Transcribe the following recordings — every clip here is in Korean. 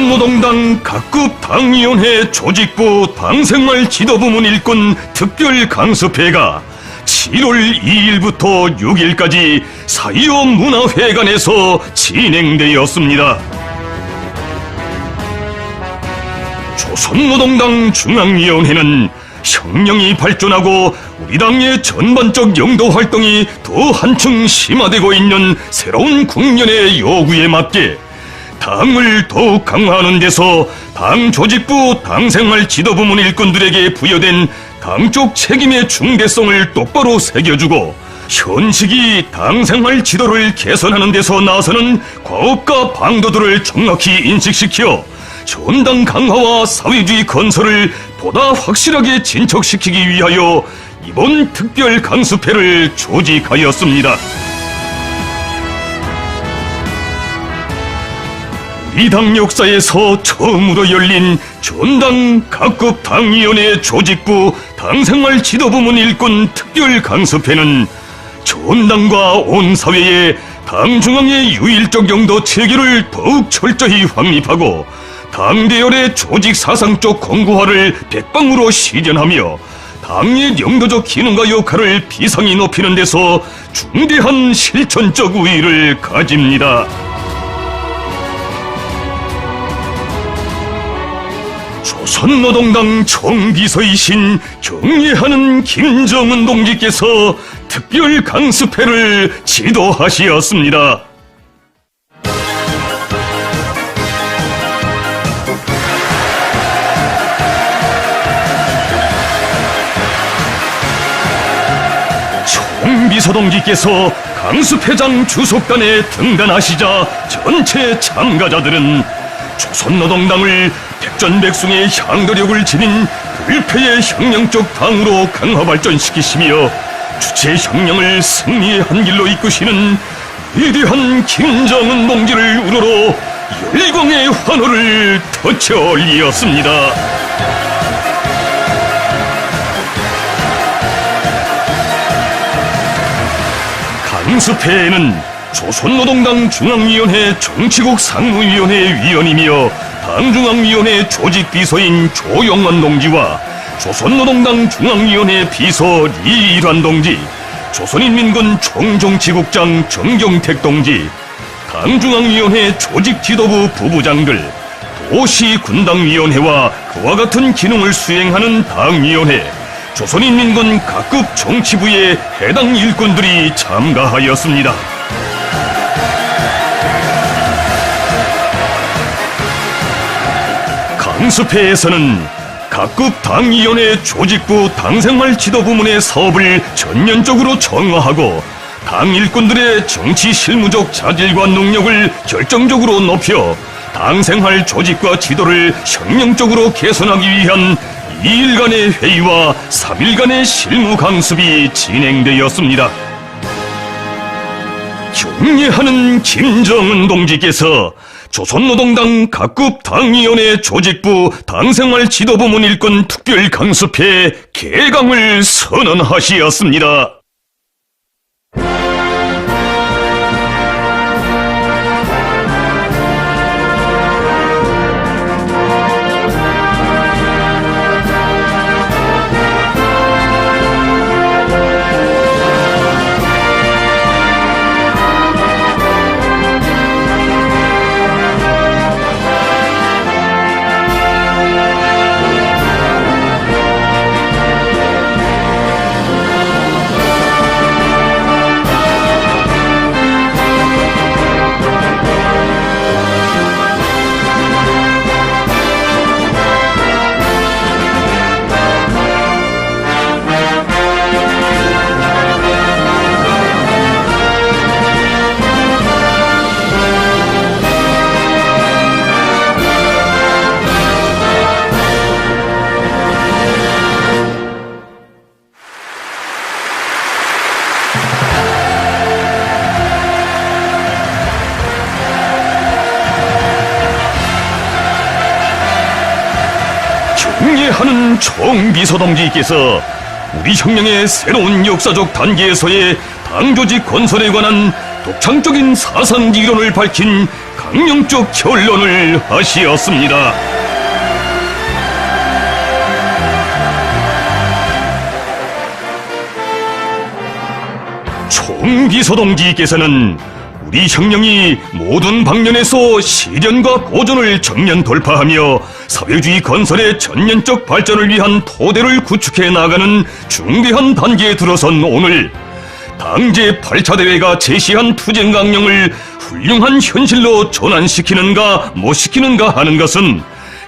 조선노동당 각급 당위원회 조직부 당생활 지도부문 일꾼 특별 강습회가 7월 2일부터 6일까지 사이오 문화회관에서 진행되었습니다. 조선노동당 중앙위원회는 혁명이 발전하고 우리 당의 전반적 영도 활동이 더 한층 심화되고 있는 새로운 국면의 요구에 맞게 당을 더욱 강화하는 데서 당 조직부 당생활 지도부문 일꾼들에게 부여된 당적 책임의 중대성을 똑바로 새겨주고 현직이 당생활 지도를 개선하는 데서 나서는 과업가 방도들을 정확히 인식시켜 전당 강화와 사회주의 건설을 보다 확실하게 진척시키기 위하여 이번 특별 강습회를 조직하였습니다. 우리 당 역사에서 처음으로 열린 전당 각급 당위원회 조직부 당생활 지도부문 일꾼 특별 강습회는 전당과 온 사회에 당 중앙의 유일적 영도 체계를 더욱 철저히 확립하고 당대열의 조직 사상적 권고화를 백방으로 실현하며 당의 영도적 기능과 역할을 비상히 높이는 데서 중대한 실천적 의의를 가집니다. 조선노동당 총비서이신 경례하는 김정은 동지께서 특별 강습회를 지도하시었습니다. 총비서 동지께서 강습회장 주석단에 등단하시자 전체 참가자들은 조선노동당을 백전백승의 향도력을 지닌 불패의 혁명적 당으로 강화 발전시키시며 주체 혁명을 승리의 한 길로 이끄시는 위대한 김정은 동지를 우러러 열광의 환호를 터쳐 올리었습니다. 강습회에는 조선노동당 중앙위원회 정치국 상무위원회 위원이며 당중앙위원회 조직비서인 조영원 동지와 조선노동당 중앙위원회 비서 이일환 동지, 조선인민군 총정치국장 정경택 동지, 당중앙위원회 조직지도부 부부장들, 도시군당위원회와 그와 같은 기능을 수행하는 당위원회, 조선인민군 각급 정치부의 해당 일꾼들이 참가하였습니다. 강습회에서는 각급 당위원회 조직부 당생활 지도부문의 사업을 전면적으로 정화하고 당 일꾼들의 정치 실무적 자질과 능력을 결정적으로 높여 당생활 조직과 지도를 혁명적으로 개선하기 위한 2일간의 회의와 3일간의 실무 강습이 진행되었습니다. 경례하는 김정은 동지께서 조선노동당 각급 당위원회 조직부 당생활 지도부문 일꾼 특별 강습회 개강을 선언하시었습니다. 경례하는 총비서 동지께서 우리 혁명의 새로운 역사적 단계에서의 당 조직 건설에 관한 독창적인 사상 이론을 밝힌 강령적 결론을 하시었습니다. 총비서동지께서는 우리 혁명이 모든 방면에서 실현과 보존을 정면 돌파하며 사회주의 건설의 전면적 발전을 위한 토대를 구축해 나가는 중대한 단계에 들어선 오늘 당제 8차 대회가 제시한 투쟁 강령을 훌륭한 현실로 전환시키는가 못 시키는가 하는 것은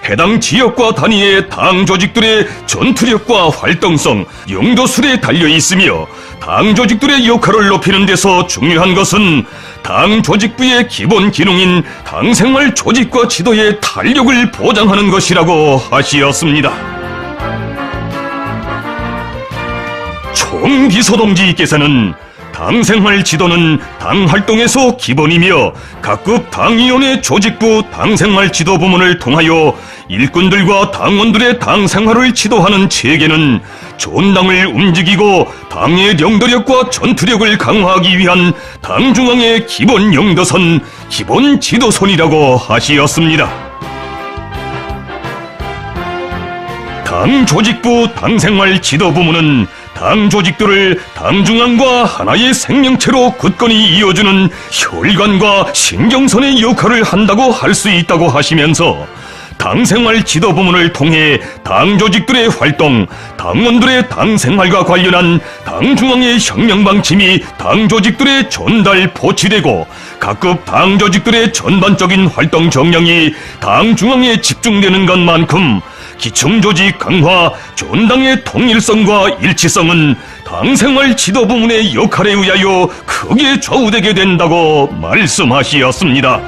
해당 지역과 단위의 당 조직들의 전투력과 활동성, 용도술에 달려 있으며 당 조직들의 역할을 높이는 데서 중요한 것은 당 조직부의 기본 기능인 당 생활 조직과 지도의 탄력을 보장하는 것이라고 하시었습니다. 총비서동지께서는 당 생활 지도는 당 활동에서 기본이며 각급 당위원회 조직부 당 생활 지도 부문을 통하여 일꾼들과 당원들의 당 생활을 지도하는 체계는 좋은 당을 움직이고 당의 영도력과 전투력을 강화하기 위한 당 중앙의 기본 영도선, 기본 지도선이라고 하시었습니다. 당 조직부 당 생활 지도 부문은 당 조직들을 당 중앙과 하나의 생명체로 굳건히 이어주는 혈관과 신경선의 역할을 한다고 할 수 있다고 하시면서 당 생활 지도 부문을 통해 당 조직들의 활동, 당원들의 당 생활과 관련한 당 중앙의 혁명 방침이 당 조직들의 전달 포치되고 각급 당 조직들의 전반적인 활동 정량이 당 중앙에 집중되는 것만큼 기층 조직 강화, 전당의 통일성과 일치성은 당 생활 지도 부문의 역할에 의하여 크게 좌우되게 된다고 말씀하시었습니다.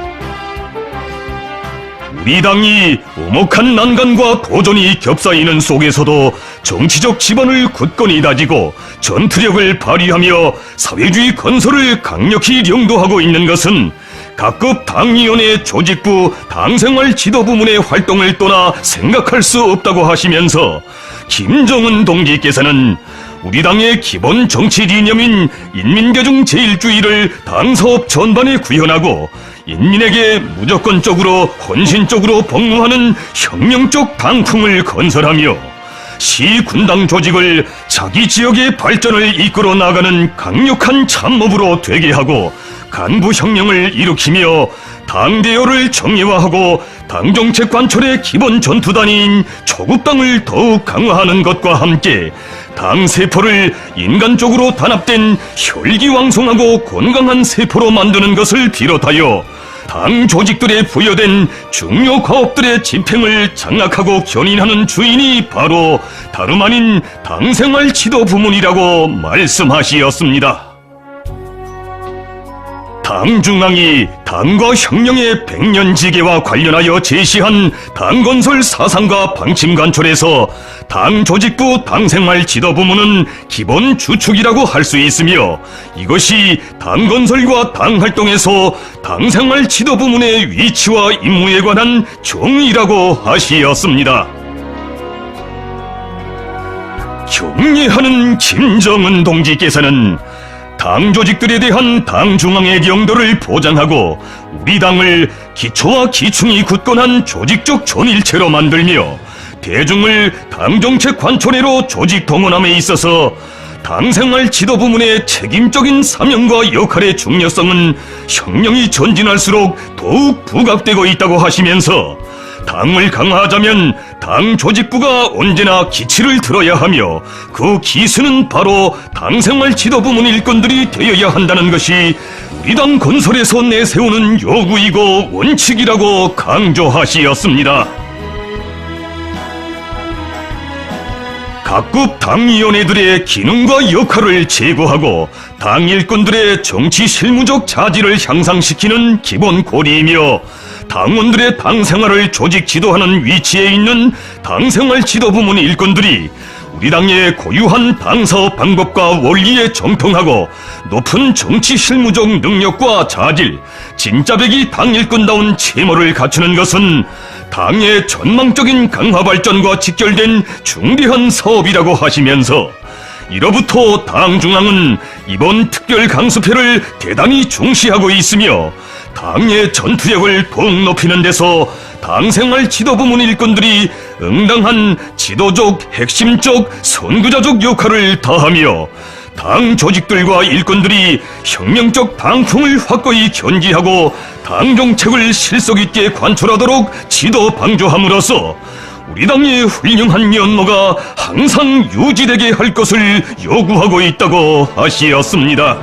우리 당이 오목한 난간과 도전이 겹사이는 속에서도 정치적 기반을 굳건히 다지고 전투력을 발휘하며 사회주의 건설을 강력히 영도하고 있는 것은 각급 당위원회 조직부 당생활 지도부문의 활동을 떠나 생각할 수 없다고 하시면서 김정은 동지께서는 우리 당의 기본 정치 이념인 인민대중 제일주의를 당 사업 전반에 구현하고 인민에게 무조건적으로 헌신적으로 복무하는 혁명적 당풍을 건설하며 시군당 조직을 자기 지역의 발전을 이끌어 나가는 강력한 참모부로 되게 하고 간부 혁명을 일으키며 당 대열을 정예화하고 당정책 관철의 기본 전투단위인 조국당을 더욱 강화하는 것과 함께 당 세포를 인간적으로 단합된 혈기왕성하고 건강한 세포로 만드는 것을 비롯하여 당 조직들에 부여된 중요 과업들의 집행을 장악하고 견인하는 주인이 바로 다름 아닌 당생활 지도 부문이라고 말씀하시었습니다. 당 중앙이 당과 혁명의 백년지계와 관련하여 제시한 당건설 사상과 방침 관철에서 당 조직부 당생활 지도부문은 기본 주축이라고 할 수 있으며 이것이 당건설과 당활동에서 당생활 지도부문의 위치와 임무에 관한 정의라고 하시었습니다. 경례하는 김정은 동지께서는 당 조직들에 대한 당 중앙의 영도를 보장하고 우리 당을 기초와 기충이 굳건한 조직적 전일체로 만들며 대중을 당정책 관철회로 조직 동원함에 있어서 당생활 지도 부문의 책임적인 사명과 역할의 중요성은 혁명이 전진할수록 더욱 부각되고 있다고 하시면서 당을 강화하자면 당 조직부가 언제나 기치를 들어야 하며 그 기수는 바로 당생활 지도부문 일꾼들이 되어야 한다는 것이 우리 당 건설에서 내세우는 요구이고 원칙이라고 강조하시었습니다. 각급 당위원회들의 기능과 역할을 제고하고 당 일꾼들의 정치 실무적 자질을 향상시키는 기본 고리이며 당원들의 당 생활을 조직 지도하는 위치에 있는 당생활 지도부문 일꾼들이 우리 당의 고유한 당사업 방법과 원리에 정통하고 높은 정치 실무적 능력과 자질, 진짜배기 당 일꾼다운 채모를 갖추는 것은 당의 전망적인 강화 발전과 직결된 중대한 사업이라고 하시면서 이로부터 당 중앙은 이번 특별 강습회를 대단히 중시하고 있으며 당의 전투력을 더욱 높이는 데서 당생활 지도부문 일꾼들이 응당한 지도적, 핵심적, 선구자적 역할을 다하며 당 조직들과 일꾼들이 혁명적 당풍을 확고히 견지하고 당 정책을 실속 있게 관철하도록 지도 방조함으로써 우리 당의 훌륭한 면모가 항상 유지되게 할 것을 요구하고 있다고 하시었습니다.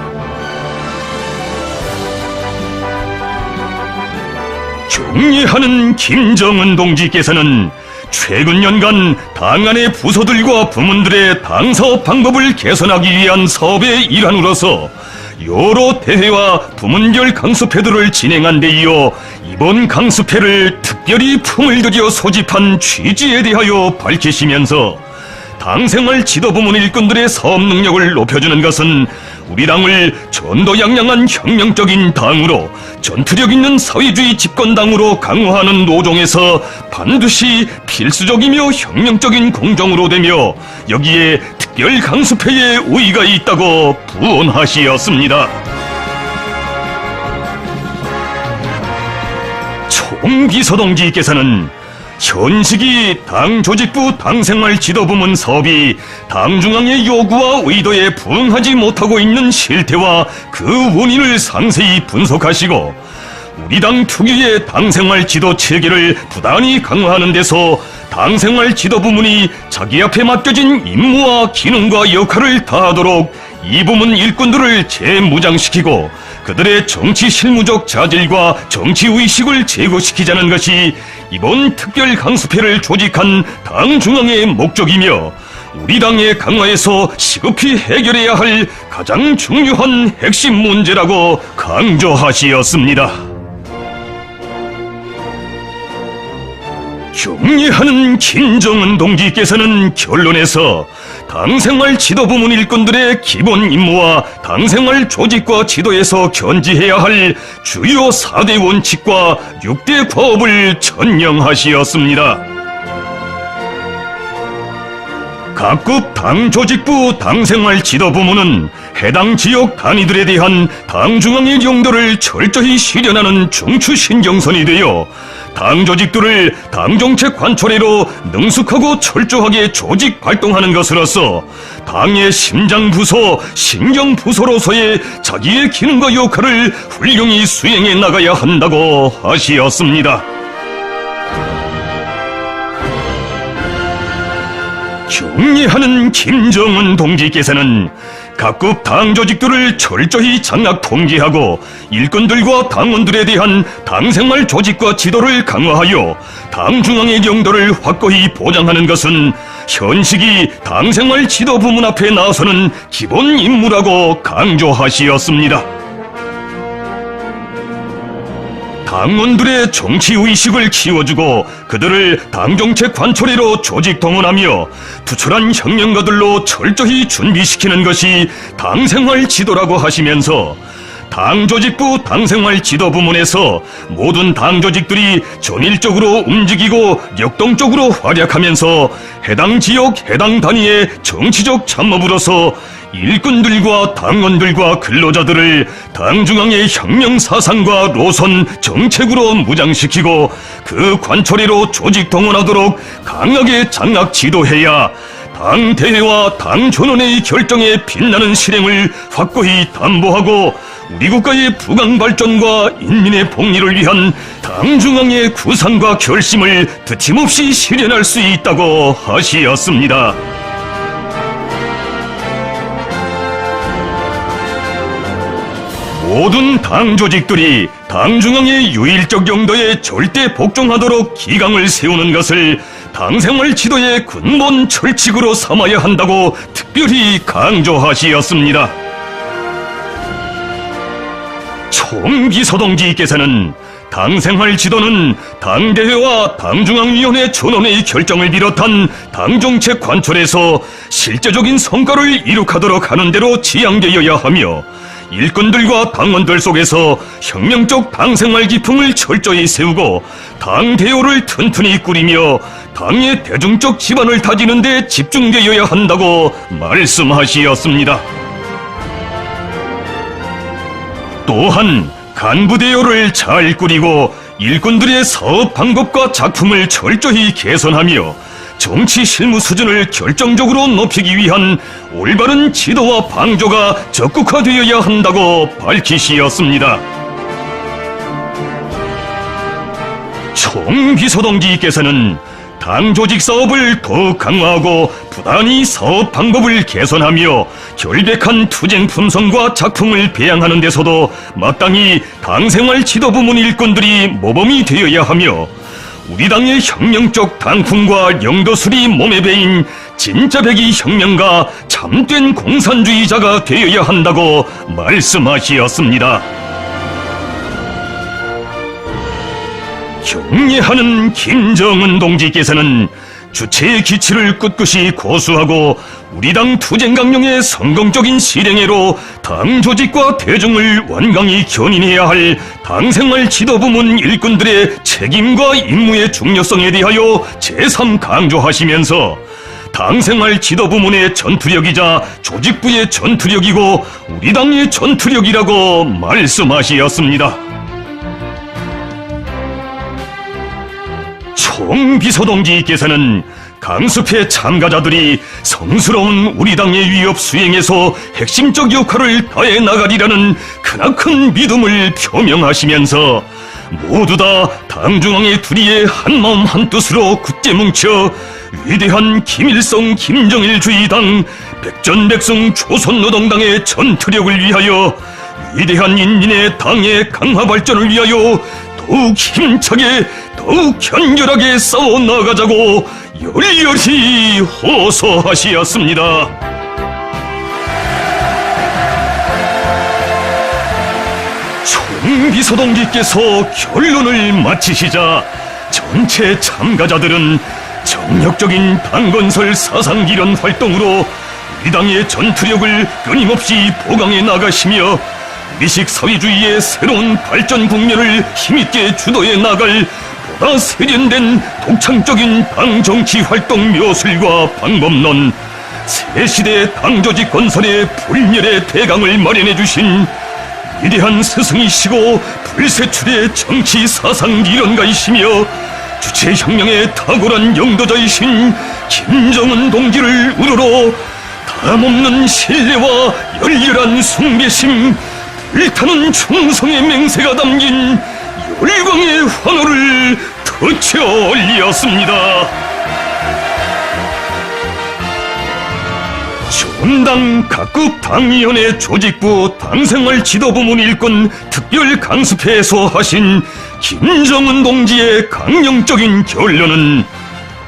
경례하는 김정은 동지께서는 최근 년간 당 안의 부서들과 부문들의 당사업 방법을 개선하기 위한 사업의 일환으로서 여러 대회와 부문별 강습회들을 진행한 데 이어 이번 강습회를 특별히 품을 들여 소집한 취지에 대하여 밝히시면서 당생활 지도부문 일꾼들의 사업 능력을 높여주는 것은 우리 당을 전도양양한 혁명적인 당으로 전투력 있는 사회주의 집권당으로 강화하는 노종에서 반드시 필수적이며 혁명적인 공정으로 되며 여기에 특별 강습회의 우의가 있다고 부언하시었습니다. 총비서동지께서는 현 시기 당 조직부 당생활 지도부문 사업이 당 중앙의 요구와 의도에 부응하지 못하고 있는 실태와 그 원인을 상세히 분석하시고 우리 당 특유의 당생활 지도 체계를 부단히 강화하는 데서 당생활 지도부문이 자기 앞에 맡겨진 임무와 기능과 역할을 다하도록 이 부문 일꾼들을 재무장시키고 그들의 정치 실무적 자질과 정치의식을 제고시키자는 것이 이번 특별 강습회를 조직한 당 중앙의 목적이며 우리 당의 강화에서 시급히 해결해야 할 가장 중요한 핵심 문제라고 강조하시었습니다. 경례하는 김정은 동지께서는 결론에서 당생활 지도부문 일꾼들의 기본 임무와 당생활 조직과 지도에서 견지해야 할 주요 4대 원칙과 6대 과업을 천명하시었습니다. 각급 당 조직부 당생활 지도부문은 해당 지역 단위들에 대한 당 중앙의 용도를 철저히 실현하는 중추신경선이 되어 당 조직들을 당 정책 관철회로 능숙하고 철저하게 조직 활동하는 것으로서 당의 심장부서, 신경부서로서의 자기의 기능과 역할을 훌륭히 수행해 나가야 한다고 하시었습니다. 경례하는 김정은 동지께서는 각급 당 조직들을 철저히 장악 통제하고 일꾼들과 당원들에 대한 당생활 조직과 지도를 강화하여 당 중앙의 영도를 확고히 보장하는 것은 현 시기 당생활 지도 부문 앞에 나서는 기본 임무라고 강조하시었습니다. 당원들의 정치의식을 키워주고 그들을 당정책 관철회로 조직 동원하며 투철한 혁명가들로 철저히 준비시키는 것이 당생활 지도라고 하시면서 당조직부 당생활 지도부문에서 모든 당조직들이 전일적으로 움직이고 역동적으로 활약하면서 해당 지역 해당 단위의 정치적 참모부로서 일꾼들과 당원들과 근로자들을 당 중앙의 혁명 사상과 노선, 정책으로 무장시키고 그 관철회로 조직 동원하도록 강하게 장악 지도해야 당 대회와 당 전원의 결정에 빛나는 실행을 확고히 담보하고 우리 국가의 부강 발전과 인민의 복리를 위한 당 중앙의 구상과 결심을 드침없이 실현할 수 있다고 하시었습니다. 모든 당 조직들이 당 중앙의 유일적 영도에 절대 복종하도록 기강을 세우는 것을 당생활 지도의 근본 철칙으로 삼아야 한다고 특별히 강조하시었습니다. 총비서동지께서는 당생활 지도는 당대회와 당중앙위원회 전원의 결정을 비롯한 당정책 관철에서 실제적인 성과를 이룩하도록 하는 대로 지향되어야 하며 일꾼들과 당원들 속에서 혁명적 당생활 기풍을 철저히 세우고 당 대오를 튼튼히 꾸리며 당의 대중적 기반을 다지는 데 집중되어야 한다고 말씀하시었습니다. 또한 간부 대오를 잘 꾸리고 일꾼들의 사업 방법과 작품을 철저히 개선하며 정치 실무 수준을 결정적으로 높이기 위한 올바른 지도와 방조가 적극화되어야 한다고 밝히시었습니다. 총비서동지께서는 당 조직 사업을 더욱 강화하고 부단히 사업 방법을 개선하며 결백한 투쟁 품성과 작품을 배양하는 데서도 마땅히 당생활 지도부문 일꾼들이 모범이 되어야 하며 우리 당의 혁명적 당풍과 영도술이 몸에 배인 진짜 백이 혁명가 참된 공산주의자가 되어야 한다고 말씀하시었습니다. 경례하는 김정은 동지께서는 주체의 기치를 꿋꿋이 고수하고 우리 당 투쟁 강령의 성공적인 실행에로 당 조직과 대중을 완강히 견인해야 할 당생활 지도부문 일꾼들의 책임과 임무의 중요성에 대하여 재삼 강조하시면서 당생활 지도부문의 전투력이자 조직부의 전투력이고 우리 당의 전투력이라고 말씀하시었습니다. 총비서동지께서는 강습회 참가자들이 성스러운 우리 당의 위협 수행에서 핵심적 역할을 다해 나가리라는 크나큰 믿음을 표명하시면서 모두 다 당중앙의 둘이의 한마음 한뜻으로 굳게 뭉쳐 위대한 김일성 김정일주의당 백전백승 조선노동당의 전투력을 위하여 위대한 인민의 당의 강화 발전을 위하여 더욱 힘차게 더욱 견결하게 싸워 나가자고 열렬히 호소하시었습니다. 총비서동지께서 결론을 마치시자 전체 참가자들은 정력적인 당건설 사상기련 활동으로 우리 당의 전투력을 끊임없이 보강해 나가시며 미식 사회주의의 새로운 발전 국면을 힘있게 주도해 나갈 보다 세련된 독창적인 당 정치 활동 묘술과 방법론, 새시대 당조직 건설의 불멸의 대강을 마련해 주신 위대한 스승이시고 불세출의 정치 사상 이론가이시며 주체혁명의 탁월한 영도자이신 김정은 동지를 우러러 담없는 신뢰와 열렬한 숭배심, 불타는 충성의 맹세가 담긴 열광의 환호를 터쳐 올렸습니다. 전당 각급 당위원회 조직부 당생활 지도부문 일꾼 특별 강습회에서 하신 김정은 동지의 강령적인 결론은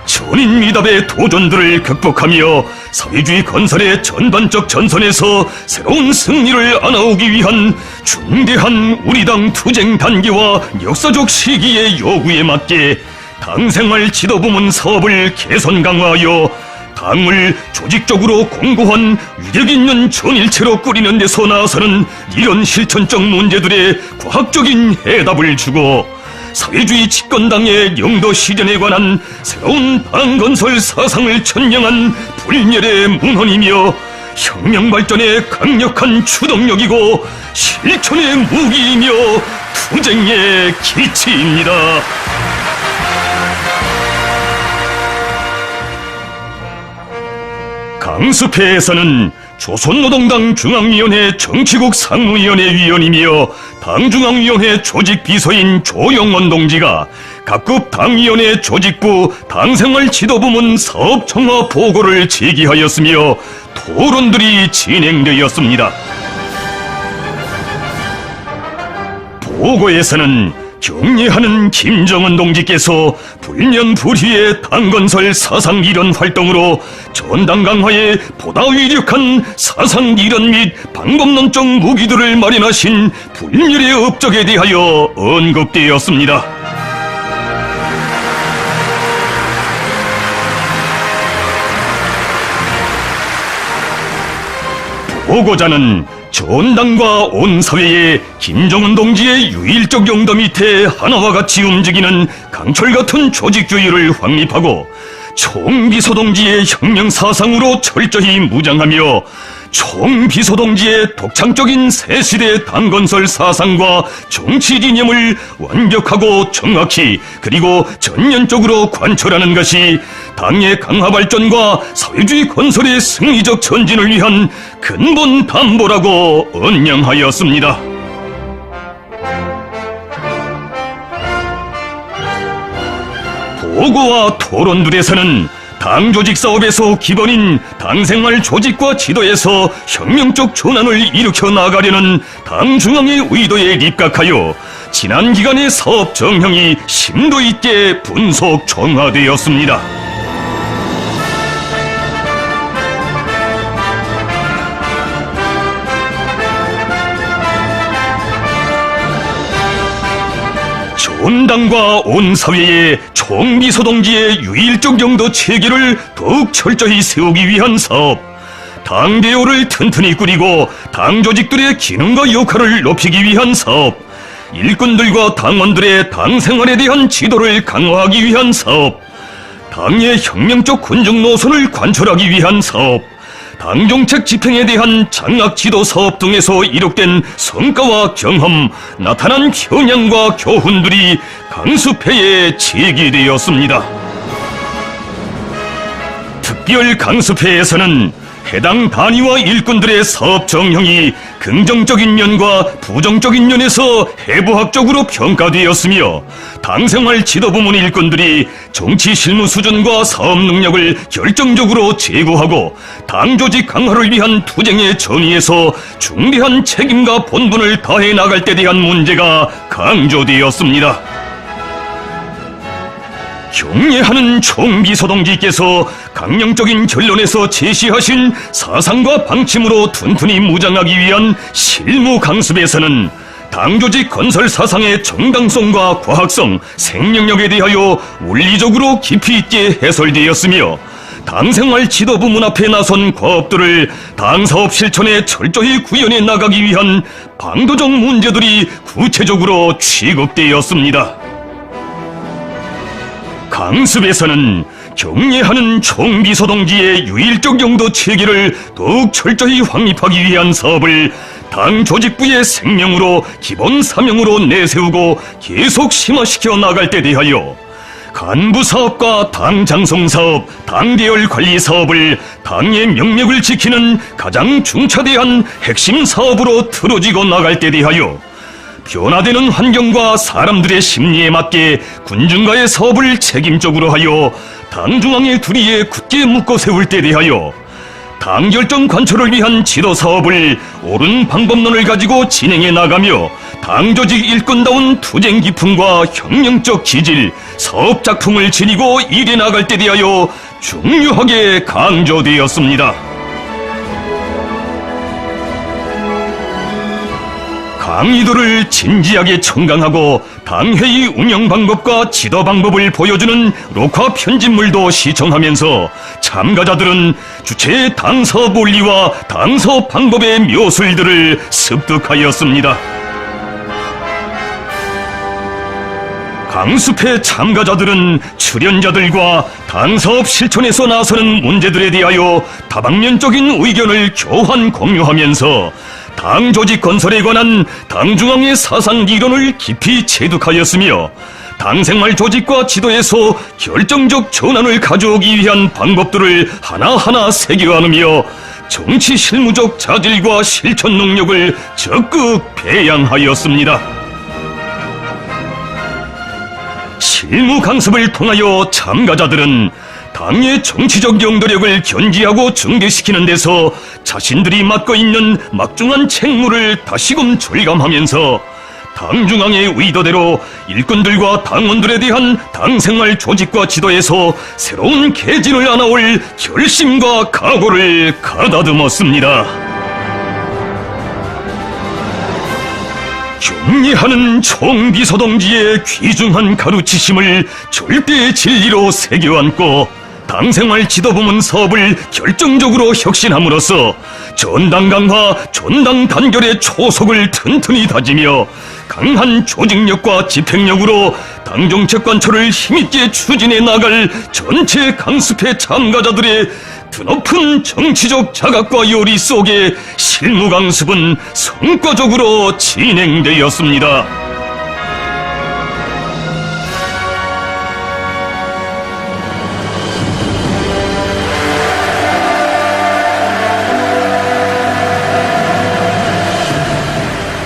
전인미답의 도전들을 극복하며 사회주의 건설의 전반적 전선에서 새로운 승리를 안아오기 위한 중대한 우리 당 투쟁 단계와 역사적 시기의 요구에 맞게 당생활 지도부문 사업을 개선 강화하여 당을 조직적으로 공고한 위력 있는 전일체로 꾸리는 데서 나서는 이런 실천적 문제들의 과학적인 해답을 주고 사회주의 집권당의 영도 실현에 관한 새로운 당건설 사상을 천명한 불멸의 문헌이며 혁명 발전의 강력한 추동력이고 실천의 무기이며 투쟁의 기치입니다. 강습회에서는 조선노동당 중앙위원회 정치국 상무위원회 위원이며 당중앙위원회 조직비서인 조영원 동지가 각급 당위원회 조직부 당생활 지도부문 사업청화 보고를 제기하였으며 토론들이 진행되었습니다. 보고에서는 경례하는 김정은 동지께서 불면불휘의 당건설 사상이론 활동으로 전당 강화에 보다 위력한 사상이론 및 방법론적 무기들을 마련하신 불멸의 업적에 대하여 언급되었습니다. 보고자는 전당과 온 사회에 김정은 동지의 유일적 용도 밑에 하나와 같이 움직이는 강철 같은 조직주의를 확립하고 총비서동지의 혁명 사상으로 철저히 무장하며 총비서동지의 독창적인 새시대 당건설 사상과 정치 이념을 완벽하고 정확히 그리고 전면적으로 관철하는 것이 당의 강화 발전과 사회주의 건설의 승리적 전진을 위한 근본 담보라고 언명하였습니다. 보고와 토론들에서는 당 조직 사업에서 기본인 당생활 조직과 지도에서 혁명적 전환을 일으켜 나가려는 당 중앙의 의도에 입각하여 지난 기간의 사업 정형이 심도 있게 분석 정화되었습니다. 전당과 온 사회에 총비서동지의 유일적 용도 체계를 더욱 철저히 세우기 위한 사업, 당 대오를 튼튼히 꾸리고 당 조직들의 기능과 역할을 높이기 위한 사업, 일꾼들과 당원들의 당 생활에 대한 지도를 강화하기 위한 사업, 당의 혁명적 군중 노선을 관철하기 위한 사업, 당정책 집행에 대한 장악 지도 사업 등에서 이룩된 성과와 경험, 나타난 현황과 교훈들이 강습회에 제기되었습니다. 특별 강습회에서는 해당 단위와 일꾼들의 사업 정형이 긍정적인 면과 부정적인 면에서 해부학적으로 평가되었으며 당생활 지도부문 일꾼들이 정치 실무 수준과 사업 능력을 결정적으로 제고하고 당 조직 강화를 위한 투쟁의 전위에서 중대한 책임과 본분을 다해 나갈 때 대한 문제가 강조되었습니다. 경례하는 총비서동지께서 강령적인 결론에서 제시하신 사상과 방침으로 튼튼히 무장하기 위한 실무 강습에서는 당조직 건설 사상의 정당성과 과학성, 생명력에 대하여 원리적으로 깊이 있게 해설되었으며 당생활 지도부 문 앞에 나선 과업들을 당사업 실천에 철저히 구현해 나가기 위한 방도적 문제들이 구체적으로 취급되었습니다. 강습에서는 경례하는 총비서동지의 유일적 용도 체계를 더욱 철저히 확립하기 위한 사업을 당 조직부의 생명으로 기본 사명으로 내세우고 계속 심화시켜 나갈 때 대하여 간부 사업과 당 장성 사업, 당 대열 관리 사업을 당의 명맥을 지키는 가장 중차대한 핵심 사업으로 틀어지고 나갈 때 대하여 변화되는 환경과 사람들의 심리에 맞게 군중과의 사업을 책임적으로 하여 당 중앙의 두리에 굳게 묶어 세울 때 대하여 당 결정 관철을 위한 지도 사업을 옳은 방법론을 가지고 진행해 나가며 당 조직 일꾼다운 투쟁 기품과 혁명적 기질, 사업 작품을 지니고 일해 나갈 때 대하여 중요하게 강조되었습니다. 강의도를 진지하게 청강하고 당회의 운영 방법과 지도 방법을 보여주는 녹화 편집물도 시청하면서 참가자들은 주체의 당사업 원리와 당사업 방법의 묘술들을 습득하였습니다. 강습회 참가자들은 출연자들과 당사업 실천에서 나서는 문제들에 대하여 다방면적인 의견을 교환 공유하면서 당 조직 건설에 관한 당 중앙의 사상 이론을 깊이 체득하였으며 당생활 조직과 지도에서 결정적 전환을 가져오기 위한 방법들을 하나하나 새겨 안으며 정치 실무적 자질과 실천 능력을 적극 배양하였습니다. 실무 강습을 통하여 참가자들은 당의 정치적 영도력을 견지하고 증대시키는 데서 자신들이 맡고 있는 막중한 책무를 다시금 절감하면서 당 중앙의 의도대로 일꾼들과 당원들에 대한 당생활 조직과 지도에서 새로운 개진을 안아올 결심과 각오를 가다듬었습니다. 경례하는 총비서동지의 귀중한 가르치심을 절대의 진리로 새겨안고 당생활 지도부문 사업을 결정적으로 혁신함으로써 전당 강화, 전당 단결의 초석을 튼튼히 다지며 강한 조직력과 집행력으로 당정책 관철을 힘있게 추진해 나갈 전체 강습회 참가자들의 드높은 정치적 자각과 요리 속에 실무 강습은 성과적으로 진행되었습니다.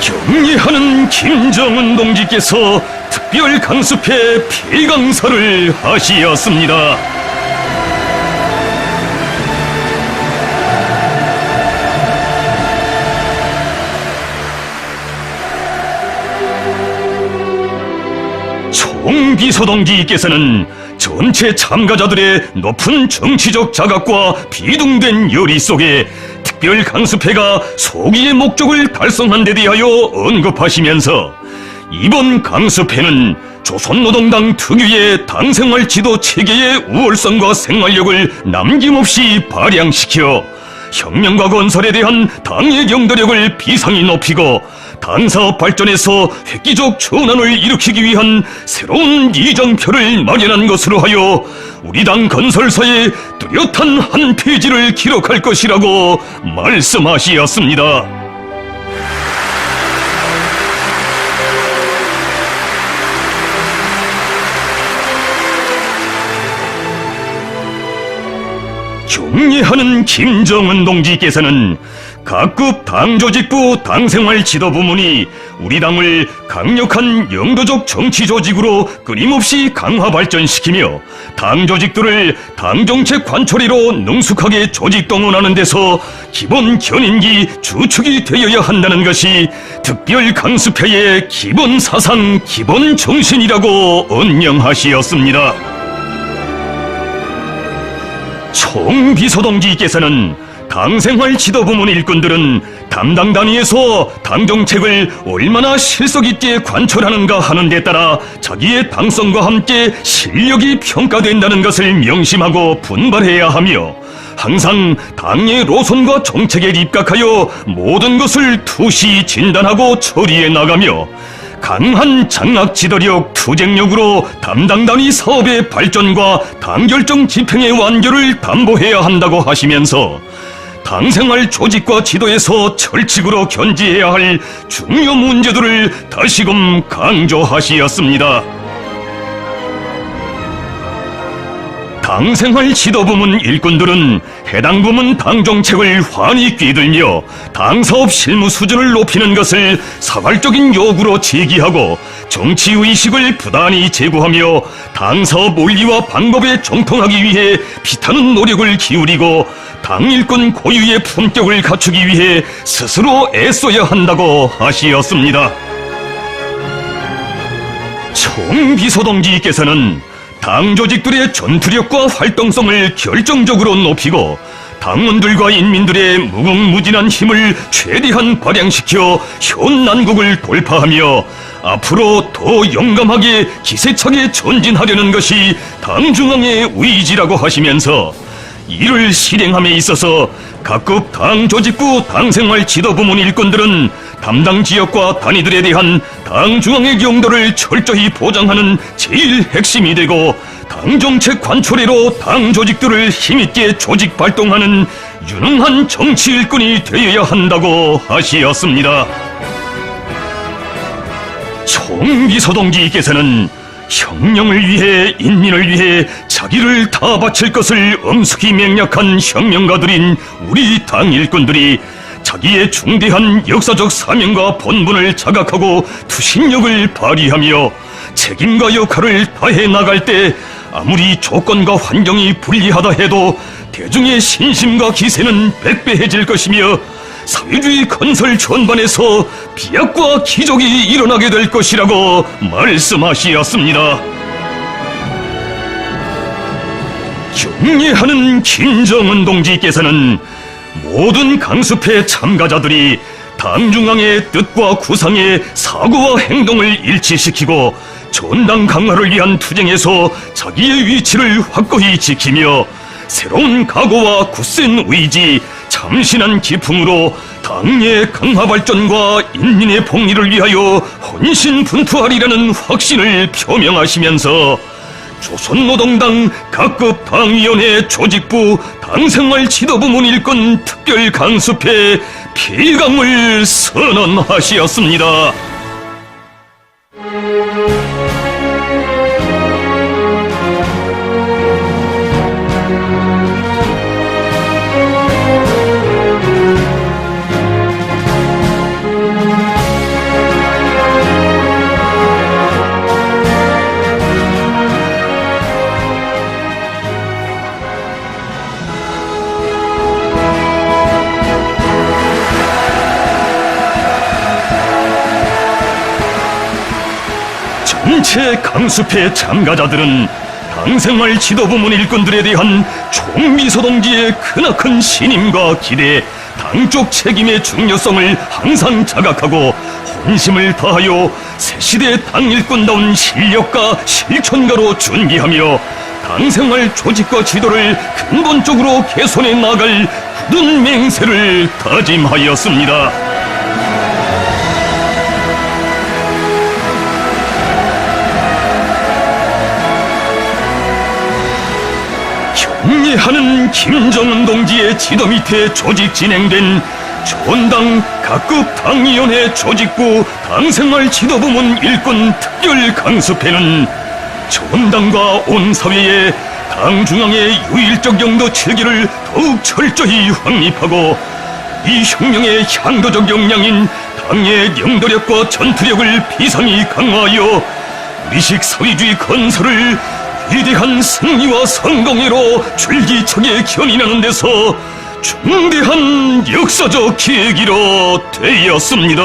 경례하는 김정은 동지께서 특별 강습회 폐강사를 하시었습니다. 총비서동지께서는 전체 참가자들의 높은 정치적 자각과 비등된 열의 속에 특별 강습회가 소기의 목적을 달성한 데 대하여 언급하시면서 이번 강습회는 조선노동당 특유의 당생활 지도 체계의 우월성과 생활력을 남김없이 발양시켜 혁명과 건설에 대한 당의 경도력을 비상히 높이고 당사업 발전에서 획기적 전환을 일으키기 위한 새로운 이정표를 마련한 것으로 하여 우리 당 건설사의 뚜렷한 한 페이지를 기록할 것이라고 말씀하시었습니다. 경례하는 김정은 동지께서는 각급 당조직부 당생활 지도부문이 우리 당을 강력한 영도적 정치 조직으로 끊임없이 강화 발전시키며 당조직들을 당정책 관철이로 능숙하게 조직 동원하는 데서 기본 견인기 주축이 되어야 한다는 것이 특별 강습회의 기본 사상, 기본 정신이라고 언명하시었습니다. 총비서동지께서는 당생활 지도부문 일꾼들은 담당 단위에서 당정책을 얼마나 실속있게 관철하는가 하는 데 따라 자기의 당성과 함께 실력이 평가된다는 것을 명심하고 분발해야 하며 항상 당의 노선과 정책에 입각하여 모든 것을 투시 진단하고 처리해 나가며 강한 장악 지도력, 투쟁력으로 담당 단위 사업의 발전과 당결정 집행의 완결을 담보해야 한다고 하시면서 당생활 조직과 지도에서 철칙으로 견지해야 할 중요 문제들을 다시금 강조하시었습니다. 당생활 지도부문 일꾼들은 해당 부문 당정책을 환히 꿰들며 당사업 실무 수준을 높이는 것을 사활적인 요구로 제기하고 정치의식을 부단히 제고하며 당사업 원리와 방법에 정통하기 위해 피타는 노력을 기울이고 당 일꾼 고유의 품격을 갖추기 위해 스스로 애써야 한다고 하시었습니다. 총비서동지께서는 당 조직들의 전투력과 활동성을 결정적으로 높이고 당원들과 인민들의 무궁무진한 힘을 최대한 발양시켜 현 난국을 돌파하며 앞으로 더 용감하게 기세차게 전진하려는 것이 당중앙의 의지라고 하시면서 이를 실행함에 있어서 각급 당 조직부 당생활 지도부문 일꾼들은 담당 지역과 단위들에 대한 당 중앙의 경도를 철저히 보장하는 제일 핵심이 되고 당정책 관철회로 당 조직들을 힘있게 조직 발동하는 유능한 정치 일꾼이 되어야 한다고 하시었습니다. 총비서동지께서는 혁명을 위해 인민을 위해 자기를 다 바칠 것을 엄숙히 맹약한 혁명가들인 우리 당 일꾼들이 자기의 중대한 역사적 사명과 본분을 자각하고 투신력을 발휘하며 책임과 역할을 다해 나갈 때 아무리 조건과 환경이 불리하다 해도 대중의 신심과 기세는 백배해질 것이며 사회주의 건설 전반에서 비약과 기적이 일어나게 될 것이라고 말씀하시었습니다. 경례하는 김정은 동지께서는 모든 강습회 참가자들이 당중앙의 뜻과 구상의 사고와 행동을 일치시키고 전당 강화를 위한 투쟁에서 자기의 위치를 확고히 지키며 새로운 각오와 굳센 의지, 참신한 기풍으로 당의 강화 발전과 인민의 복리를 위하여 헌신분투하리라는 확신을 표명하시면서 조선노동당 각급 당위원회 조직부 당생활 지도부문 일권 특별 강습회 폐강을 선언하시었습니다. 전체 강습회 참가자들은 당생활 지도부문 일꾼들에 대한 총미소동지의 크나큰 신임과 기대, 당쪽 책임의 중요성을 항상 자각하고 혼심을 다하여 새시대 당일꾼다운 실력과 실천가로 준비하며 당생활 조직과 지도를 근본적으로 개선해 나갈 굳은 맹세를 다짐하였습니다. 경례하는 김정은 동지의 지도 밑에 조직 진행된 전당 각급 당위원회 조직부 당생활 지도부문 일꾼 특별 강습회는 전당과 온 사회에 당 중앙의 유일적 영도 7기를 더욱 철저히 확립하고 이 혁명의 향도적 역량인 당의 영도력과 전투력을 비상히 강화하여 우리식 사회주의 건설을 위대한 승리와 성공으로 줄기차게 견인하는 데서 중대한 역사적 계기로 되었습니다.